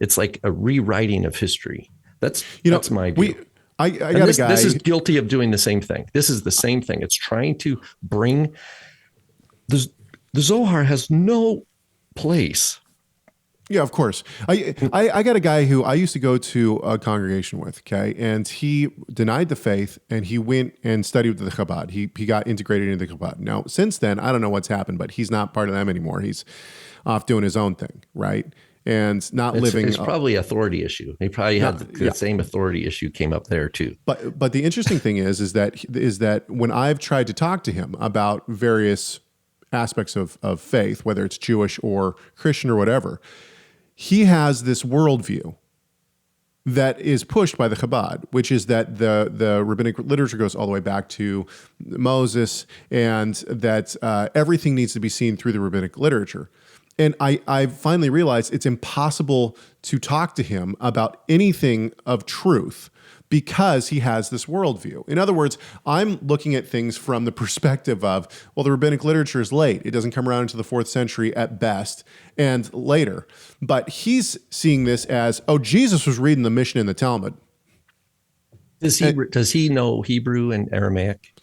it's like a rewriting of history. That's my view. I got a guy. This is guilty of doing the same thing. This is the same thing. It's trying to bring the Zohar has no place. Yeah, of course. I got a guy who I used to go to a congregation with, okay? And he denied the faith, and he went and studied with the Chabad. He got integrated into the Chabad. Now, since then, I don't know what's happened, but he's not part of them anymore. He's off doing his own thing, right? And not living. It's probably authority issue. He probably had the same authority issue came up there too. But the interesting thing is that when I've tried to talk to him about various aspects of faith, whether it's Jewish or Christian or whatever, he has this worldview that is pushed by the Chabad, which is that the rabbinic literature goes all the way back to Moses, and that everything needs to be seen through the rabbinic literature. And I finally realized it's impossible to talk to him about anything of truth because he has this worldview. In other words, I'm looking at things from the perspective of, the rabbinic literature is late. It doesn't come around until the 4th century at best and later. But he's seeing this as, Jesus was reading the Mishnah and the Talmud. Does he know Hebrew and Aramaic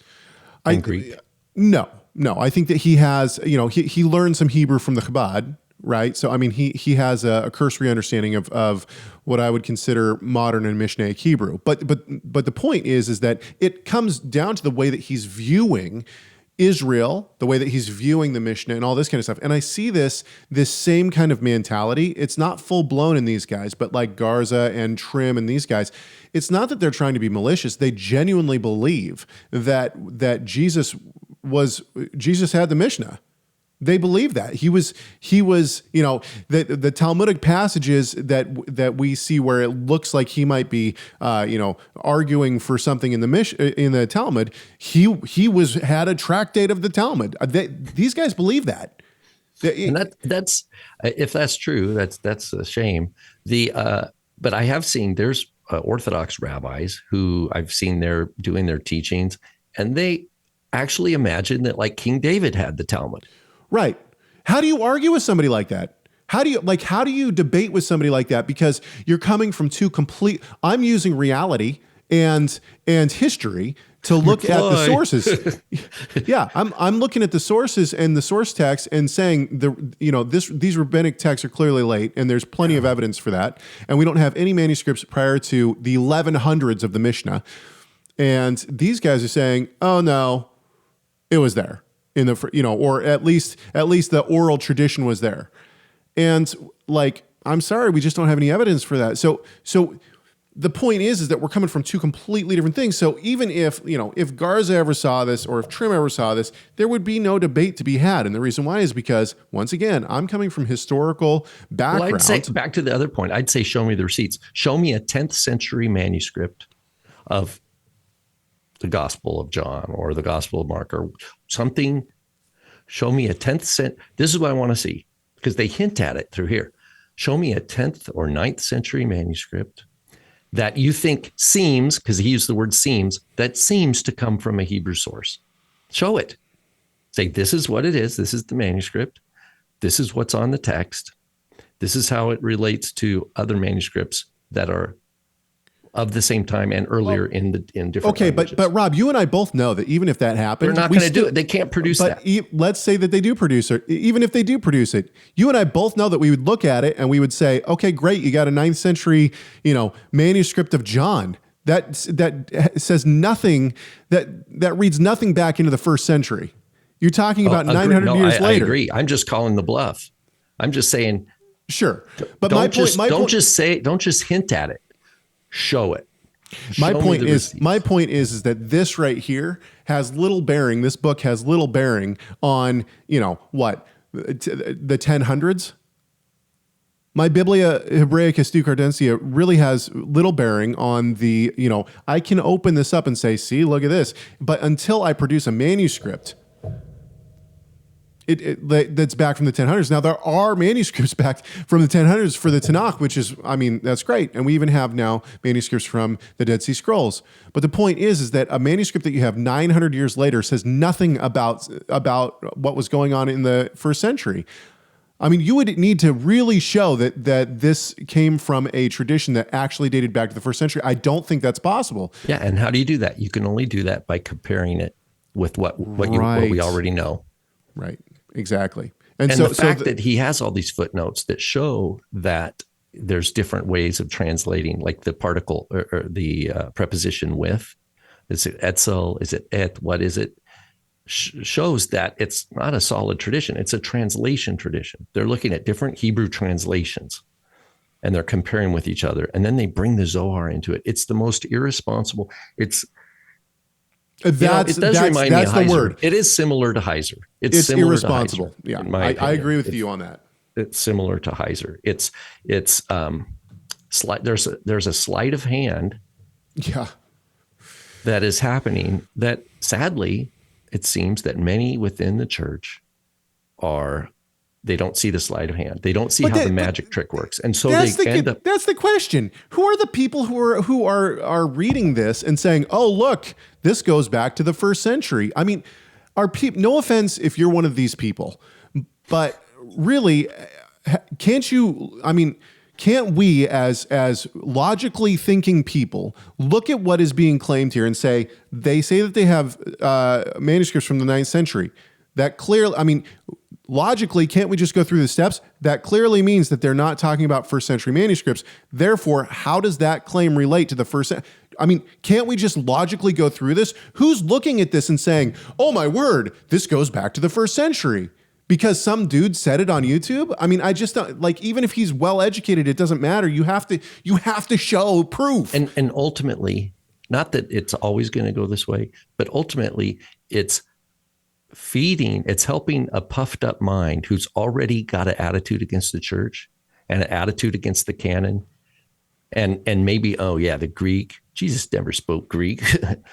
and Greek? No. I think that he has, he learned some Hebrew from the Chabad, right? So, I mean, he has a cursory understanding of what I would consider modern and Mishnaic Hebrew. But the point is that it comes down to the way that he's viewing Israel, the way that he's viewing the Mishnah and all this kind of stuff. And I see this same kind of mentality. It's not full blown in these guys, but like Garza and Trimm and these guys, it's not that they're trying to be malicious. They genuinely believe that Jesus had the Mishnah. They believe that he was, the Talmudic passages that we see where it looks like he might be, arguing for something in the Talmud. He had a tractate of the Talmud. These guys believe that. And that's if that's true, that's a shame. But I have seen there's Orthodox rabbis who I've seen there doing their teachings, and they actually imagine that like King David had the Talmud. Right. How do you argue with somebody like that? How do you debate with somebody like that? Because you're coming from I'm using reality and history to look at the sources. Yeah, I'm looking at the sources and the source text and saying these rabbinic texts are clearly late, and there's plenty of evidence for that. And we don't have any manuscripts prior to the 1100s of the Mishnah. And these guys are saying, "Oh no, it was there in the or at least the oral tradition was there." And like, I'm sorry, we just don't have any evidence for that. So the point is that we're coming from two completely different things. So even if Garza ever saw this or if Trimm ever saw this, there would be no debate to be had. And the reason why is because, once again, I'm coming from historical background. Well, I'd say, back to the other point, I'd say show me the receipts. Show me a 10th century manuscript of the Gospel of John or the Gospel of Mark or something. Show me a 10th century. This is what I want to see, because they hint at it through here. Show me a 10th or 9th century manuscript that you think seems, because he used the word seems, that seems to come from a Hebrew source. Show it. Say, this is what it is. This is the manuscript. This is what's on the text. This is how it relates to other manuscripts that are of the same time and earlier in different languages. but Rob, you and I both know that even if that happens, they're not going to do it. They can't produce that. Let's say that they do produce it. Even if they do produce it, you and I both know that we would look at it and we would say, okay, great, you got a 9th century, manuscript of John that says nothing, that reads nothing back into the 1st century. You're talking about 900 years later. I agree. I'm just calling the bluff. I'm just saying. Sure, but don't just hint at it. Show it. My point is that this right here has little bearing. This book has little bearing on, the 1000s. My Biblia Hebraica Stucardensia really has little bearing on the, I can open this up and say, see, look at this. But until I produce a manuscript, that's back from the 1000s. Now, there are manuscripts back from the 1000s for the Tanakh, which is, that's great. And we even have now manuscripts from the Dead Sea Scrolls. But the point is that a manuscript that you have 900 years later says nothing about what was going on in the 1st century. You would need to really show that this came from a tradition that actually dated back to the 1st century. I don't think that's possible. Yeah, and how do you do that? You can only do that by comparing it with what we already know. Right. Exactly. And the fact that he has all these footnotes that show that there's different ways of translating, like the particle or the preposition with. Is it etzel? Is it et? What is it? Shows that it's not a solid tradition. It's a translation tradition. They're looking at different Hebrew translations and they're comparing with each other. And then they bring the Zohar into it. It's the most irresponsible. It does remind me of Heiser. Word. It is similar to Heiser. It's irresponsible. To Heiser, yeah, I agree with you on that. It's similar to Heiser. It's there's a sleight of hand. Yeah. That is happening. That sadly, it seems that many within the church they don't see the sleight of hand. They don't see how the magic trick works. And so that's the question. Who are the people who are reading this and saying, "Oh, look, this goes back to the 1st century." Are people, no offense if you're one of these people, but really, can't we as logically thinking people look at what is being claimed here and say they that they have manuscripts from the 9th century? That clearly, logically, can't we just go through the steps? That clearly means that they're not talking about 1st century manuscripts. Therefore, how does that claim relate to the 1st century? Can't we just logically go through this? Who's looking at this and saying, "Oh my word, this goes back to the 1st century"? Because some dude said it on YouTube? I just don't, even if he's well educated, it doesn't matter. You have to show proof. And ultimately, not that it's always going to go this way, but ultimately it's helping a puffed up mind who's already got an attitude against the church and an attitude against the canon. And maybe, the Greek, Jesus never spoke Greek.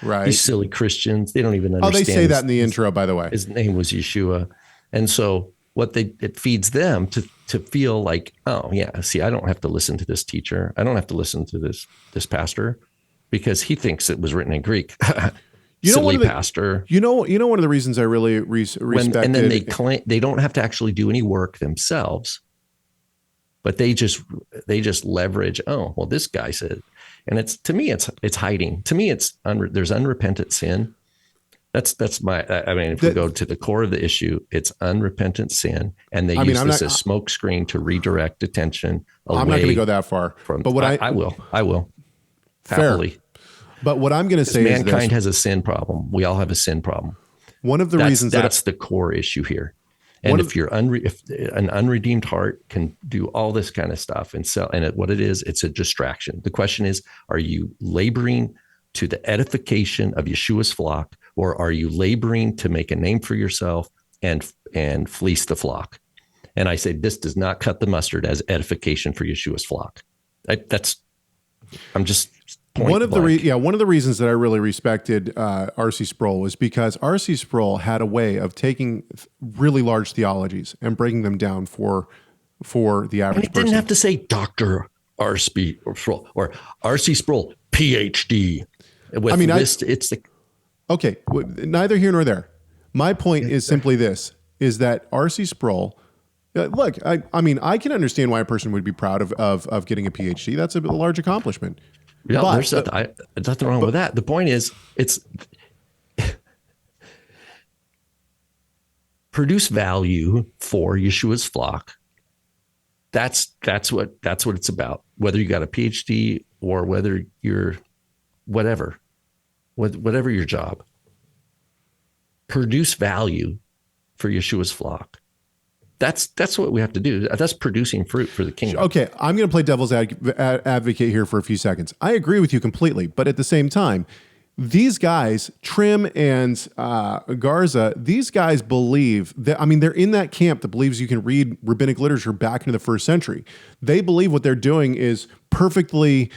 Right. These silly Christians, they don't even understand. Oh, they say that in the intro, by the way. His name was Yeshua. And so it feeds them to feel like, oh yeah, see, I don't have to listen to this teacher. I don't have to listen to this pastor because he thinks it was written in Greek. Silly pastor. One of the reasons I really respect and then they don't have to actually do any work themselves, but they just leverage. Oh, well, this guy said, and to me it's hiding. To me, there's unrepentant sin. That's my. I mean, if we go to the core of the issue, it's unrepentant sin, and they use this as smoke screen to redirect attention away. I'm not going to go that far, but what I will happily. Fair. But what I'm going to say is mankind has a sin problem. We all have a sin problem. One of the reasons that's the core issue here. And if an unredeemed heart can do all this kind of stuff what it is, it's a distraction. The question is, are you laboring to the edification of Yeshua's flock, or are you laboring to make a name for yourself and fleece the flock? And I say this does not cut the mustard as edification for Yeshua's flock. I'm just one of the reasons that I really respected R.C. Sproul was because R.C. Sproul had a way of taking really large theologies and breaking them down for the average person. Didn't have to say Dr. R.C. Sproul or R.C. Sproul, PhD. Okay, neither here nor there. My point is simply this: is that R.C. Sproul. Look, I mean, I can understand why a person would be proud of getting a PhD. That's a large accomplishment. Yeah, there's nothing wrong with that. The point is, it's produce value for Yeshua's flock. That's what it's about. Whether you got a PhD or whether you're whatever your job, produce value for Yeshua's flock. That's what we have to do. That's producing fruit for the kingdom. Okay, I'm going to play devil's advocate here for a few seconds. I agree with you completely, but at the same time, these guys, Trimm and Garza, these guys believe that, I mean, they're in that camp that believes you can read rabbinic literature back into the first century. They believe what they're doing is perfectly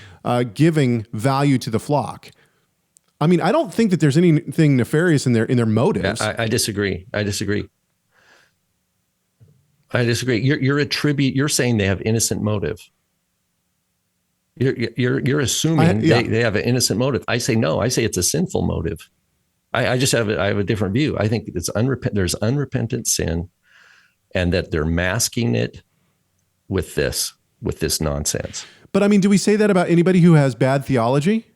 giving value to the flock. I mean, I don't think that there's anything nefarious in their motives. Yeah, I disagree. You're saying they have innocent motive. You're assuming they have an innocent motive. I say no. I say it's a sinful motive. I have a different view. I think there's unrepentant sin, and that they're masking it with this nonsense. But I mean, do we say that about anybody who has bad theology?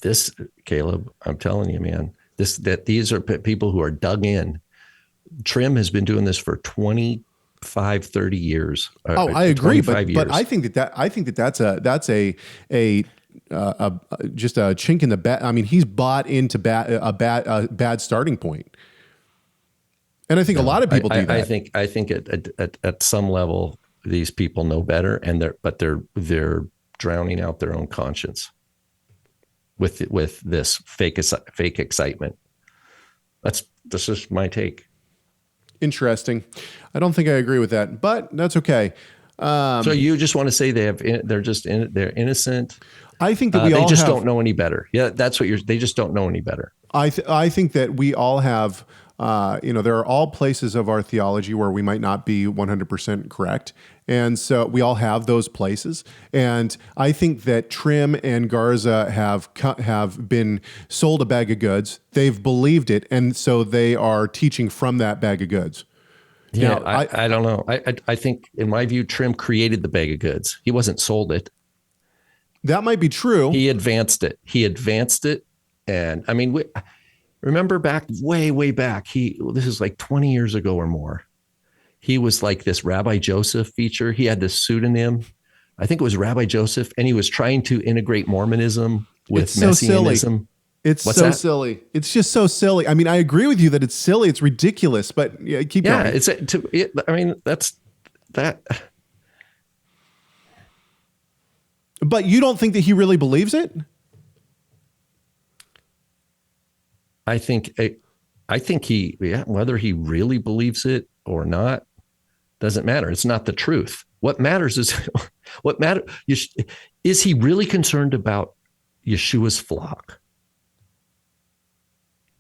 This, Caleb, I'm telling you, man, these are people who are dug in. Trimm has been doing this for 25, 30 years. I agree, but I think that's just a chink in the bat. I mean, he's bought into a bad starting point, and I think a lot of people do that. I think at some level these people know better, and they're drowning out their own conscience with this fake excitement. That's just my take. Interesting. I don't think I agree with that, but that's okay. So you just want to say they're innocent? I think that they just don't know any better. Yeah, that's what they just don't know any better. I think that we all have, there are all places of our theology where we might not be 100% correct. And so we all have those places. And I think that Trimm and Garza have been sold a bag of goods. They've believed it. And so they are teaching from that bag of goods. Yeah, now, I don't know. I think, in my view, Trimm created the bag of goods. He wasn't sold it. That might be true. He advanced it. And I mean, remember back, way back, this is like 20 years ago or more. He was like this Rabbi Joseph feature. He had this pseudonym. I think it was Rabbi Joseph. And he was trying to integrate Mormonism with Messianism. It's so silly. It's just so silly. I mean, I agree with you that it's silly. It's ridiculous, but keep going. That's that. But you don't think that he really believes it? I think whether he really believes it or not doesn't matter. It's not the truth. What matters is is he really concerned about Yeshua's flock?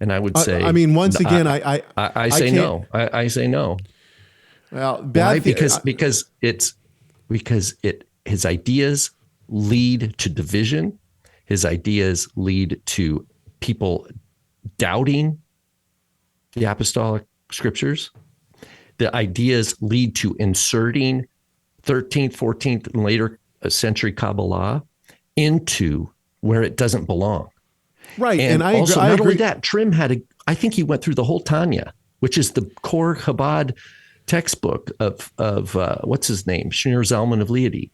And I would say, I mean, once again, I say can't- no. I say no. Well, Why? Because his ideas lead to division. His ideas lead to people doubting the apostolic scriptures. The ideas lead to inserting 13th, 14th, and later century Kabbalah into where it doesn't belong. right. And I also, agree. not only that, Trimm I think he went through the whole Tanya, which is the core Chabad textbook of what's his name, Shneur Zalman of Liadi,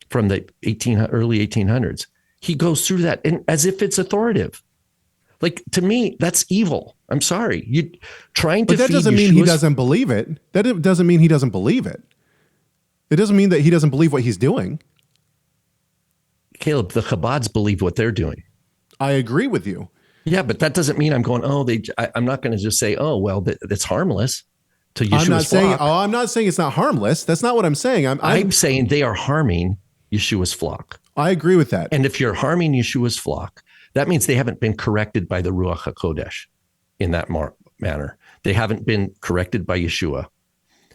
from the early 1800s. He goes through that as if it's authoritative. Like, to me, that's evil. I'm sorry. You trying to But that feed doesn't mean he Yeshua's- doesn't believe it. That doesn't mean he doesn't believe it. It doesn't mean that he doesn't believe what he's doing. Caleb, the Chabads believe what they're doing. I agree with you. Yeah, but that doesn't mean I'm going, I'm not going to just say, oh, well, that's harmless to Yeshua's I'm not saying. flock. Oh, I'm not saying it's not harmless. That's not what I'm saying. I'm saying they are harming Yeshua's flock. I agree with that. And if you're harming Yeshua's flock, that means they haven't been corrected by the Ruach HaKodesh in that manner. They haven't been corrected by Yeshua,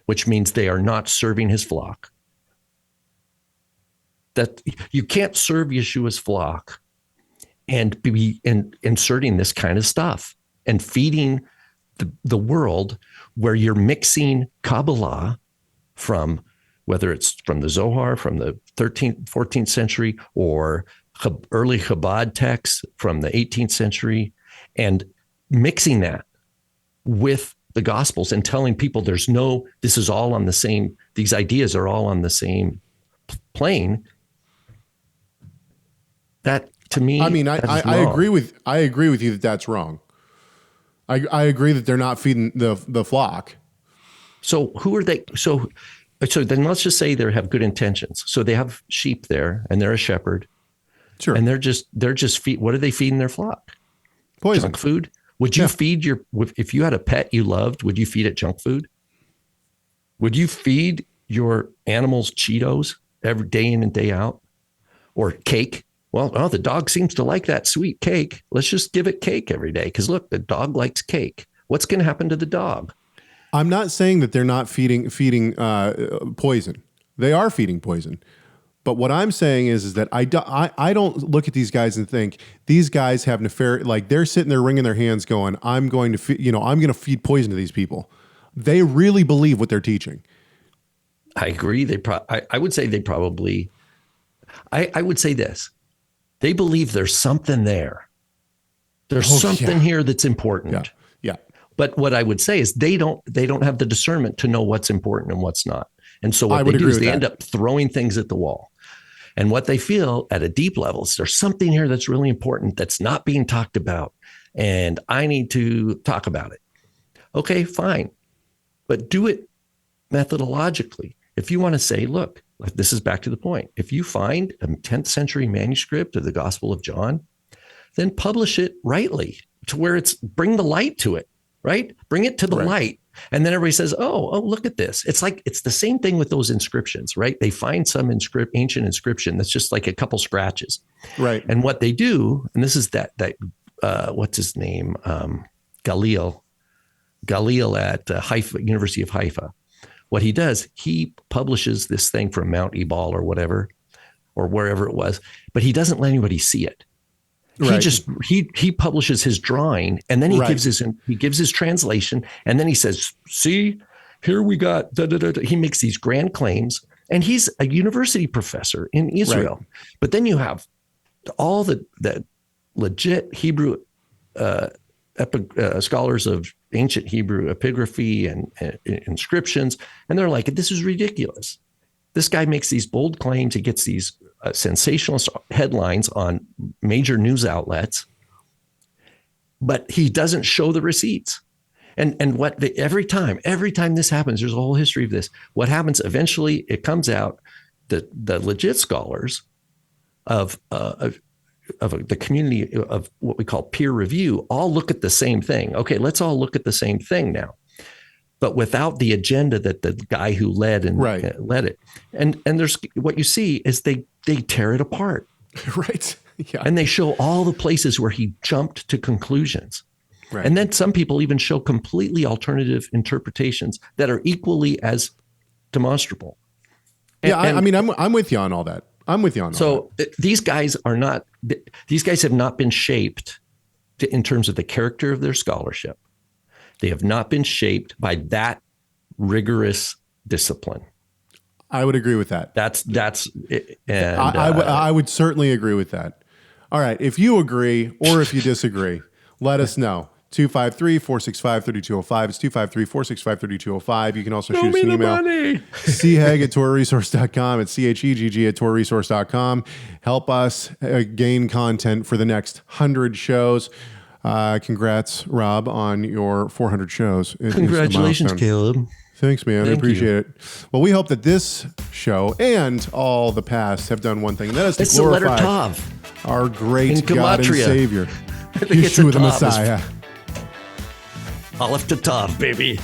which means they are not serving his flock. That you can't serve Yeshua's flock and be inserting this kind of stuff and feeding the world where you're mixing Kabbalah from, whether it's from the Zohar, from the 13th, 14th century, or early Chabad texts from the 18th century, and mixing that with the Gospels and telling people this is all on the same, these ideas are all on the same plane. That, to me, I mean, I agree with you that that's wrong. I agree that they're not feeding the flock. So who are they? So then let's just say they have good intentions. So they have sheep there, and they're a shepherd. Sure. And they're just what are they feeding their flock? Poison. Junk food. Would you feed if you had a pet you loved, would you feed it junk food? Would you feed your animals Cheetos every day in and day out, or cake? Well, the dog seems to like that sweet cake. Let's just give it cake every day. Because look, the dog likes cake. What's going to happen to the dog? I'm not saying that they're not feeding poison. They are feeding poison. But what I'm saying is that I don't look at these guys and think these guys have nefarious, like they're sitting there wringing their hands going, I'm going to feed poison to these people. They really believe what they're teaching. I agree. I would say they probably, I would say this. They believe there's something there. There's something here that's important. Yeah. But what I would say is they don't have the discernment to know what's important and what's not. And so what they do is they end up throwing things at the wall. And what they feel at a deep level is there's something here that's really important that's not being talked about. And I need to talk about it. Okay, fine. But do it methodologically. If you want to say, look, this is back to the point. If you find a 10th century manuscript of the Gospel of John, then publish it rightly to where bring the light to it, right? Bring it to the light. And then everybody says, oh, look at this. It's the same thing with those inscriptions, right? They find some ancient inscription that's just like a couple scratches. Right. And what they do, and this is that what's his name? Galil at Haifa, University of Haifa. What he does, he publishes this thing from Mount Ebal or whatever, or wherever it was, but he doesn't let anybody see it. Right. He publishes his drawing, and then he gives his translation, and then he says, see, here we got da, da, da, da. He makes these grand claims, and he's a university professor in Israel. Right. But then you have all the legit Hebrew scholars of ancient Hebrew epigraphy and inscriptions, and they're like, this is ridiculous. This guy makes these bold claims. He gets these sensationalist headlines on major news outlets, but he doesn't show the receipts. And every time this happens, there's a whole history of this. What happens eventually, it comes out that the legit scholars of the community of what we call peer review all look at the same thing. Okay, let's all look at the same thing now, but without the agenda that the guy who led it. And there's what you see is they tear it apart. Right. Yeah. And they show all the places where he jumped to conclusions. Right. And then some people even show completely alternative interpretations that are equally as demonstrable. I mean, I'm with you on all that. I'm with you on all that. So these guys have not been shaped in terms of the character of their scholarship. They have not been shaped by that rigorous discipline. I would agree with that. I would certainly agree with that. All right. If you agree or if you disagree, let us know. 253-465-3205. It's 253-465-3205. You can also shoot us an email. chegg@torahresource.com. It's chegg@torahresource.com. Help us gain content for the next 100 shows. Congrats, Rob, on your 400 shows. Congratulations, Caleb. Thanks, man. I appreciate you. it. Well, we hope that this show and all the past have done one thing. That is to It's the letter glorify Tav. our great In God and Gematria. Savior, I think it's a Yeshua the Tav. Messiah. Aleph to Tav, baby.